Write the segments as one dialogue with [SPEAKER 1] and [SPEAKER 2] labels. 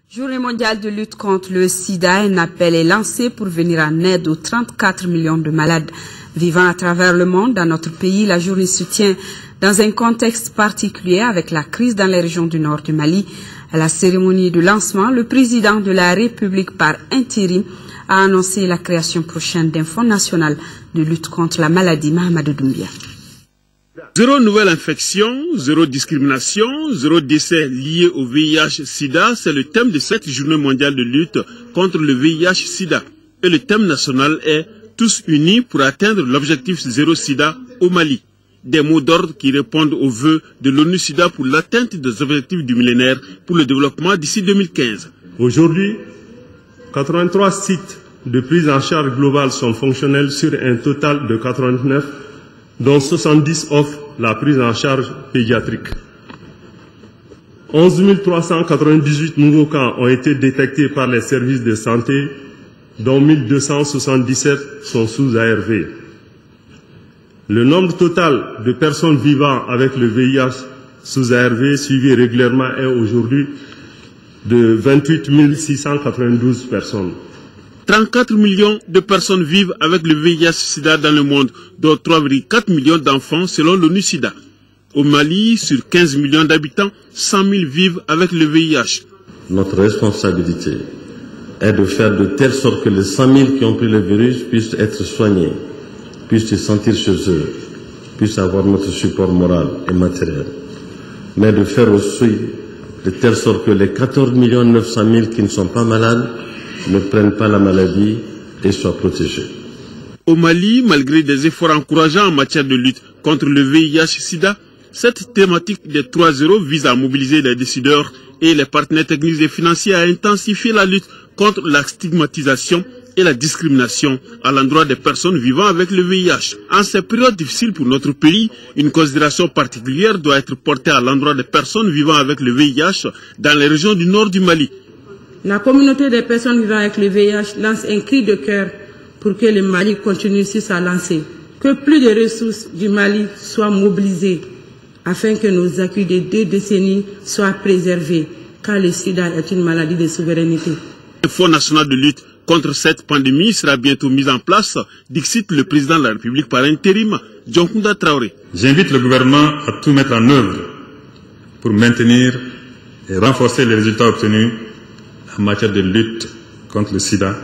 [SPEAKER 1] Journée mondiale de lutte contre le sida, un appel est lancé pour venir en aide aux 34 millions de malades vivant à travers le monde. Dans notre pays, la journée se tient dans un contexte particulier avec la crise dans les régions du nord du Mali. À la cérémonie de lancement, le président de la République par intérim a annoncé la création prochaine d'un fonds national de lutte contre la maladie. Mahamadou Doumbia.
[SPEAKER 2] Zéro nouvelle infection, zéro discrimination, zéro décès lié au VIH-Sida, c'est le thème de cette journée mondiale de lutte contre le VIH-Sida. Et le thème national est « Tous unis pour atteindre l'objectif zéro Sida au Mali ». Des mots d'ordre qui répondent aux vœux de l'ONU-Sida pour l'atteinte des objectifs du millénaire pour le développement d'ici 2015.
[SPEAKER 3] Aujourd'hui, 83 sites de prise en charge globale sont fonctionnels sur un total de 89, dont 70 offrent la prise en charge pédiatrique. 11 398 nouveaux cas ont été détectés par les services de santé, dont 1277 sont sous ARV. Le nombre total de personnes vivant avec le VIH sous ARV suivi régulièrement est aujourd'hui de 28 692 personnes.
[SPEAKER 2] 34 millions de personnes vivent avec le VIH-Sida dans le monde, dont 3,4 millions d'enfants selon l'ONU-Sida. Au Mali, sur 15 millions d'habitants, 100 000 vivent avec le VIH.
[SPEAKER 4] Notre responsabilité est de faire de telle sorte que les 100 000 qui ont pris le virus puissent être soignés, puissent se sentir chez eux, puissent avoir notre support moral et matériel. Mais de faire aussi de telle sorte que les 14 900 000 qui ne sont pas malades ne prennent pas la maladie et soient protégés.
[SPEAKER 2] Au Mali, malgré des efforts encourageants en matière de lutte contre le VIH-Sida, cette thématique des 3-0 vise à mobiliser les décideurs et les partenaires techniques et financiers à intensifier la lutte contre la stigmatisation et la discrimination à l'endroit des personnes vivant avec le VIH. En ces périodes difficiles pour notre pays, une considération particulière doit être portée à l'endroit des personnes vivant avec le VIH dans les régions du nord du Mali.
[SPEAKER 5] La communauté des personnes vivant avec le VIH lance un cri de cœur pour que le Mali continue sur sa lancée. Que plus de ressources du Mali soient mobilisées afin que nos acquis de 2 décennies soient préservés, car le sida est une maladie de souveraineté.
[SPEAKER 2] Le Fonds national de lutte contre cette pandémie sera bientôt mis en place, dixit le président de la République par intérim, Dioncounda Traoré.
[SPEAKER 6] J'invite le gouvernement à tout mettre en œuvre pour maintenir et renforcer les résultats obtenus en matière de lutte contre le sida,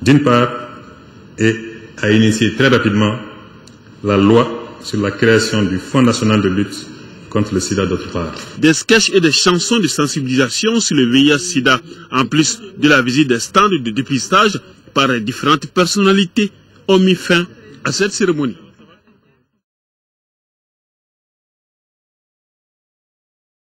[SPEAKER 6] d'une part, et à initier très rapidement la loi sur la création du Fonds national de lutte contre le sida d'autre part.
[SPEAKER 2] Des sketchs et des chansons de sensibilisation sur le VIH-Sida, en plus de la visite des stands de dépistage par différentes personnalités, ont mis fin à cette cérémonie.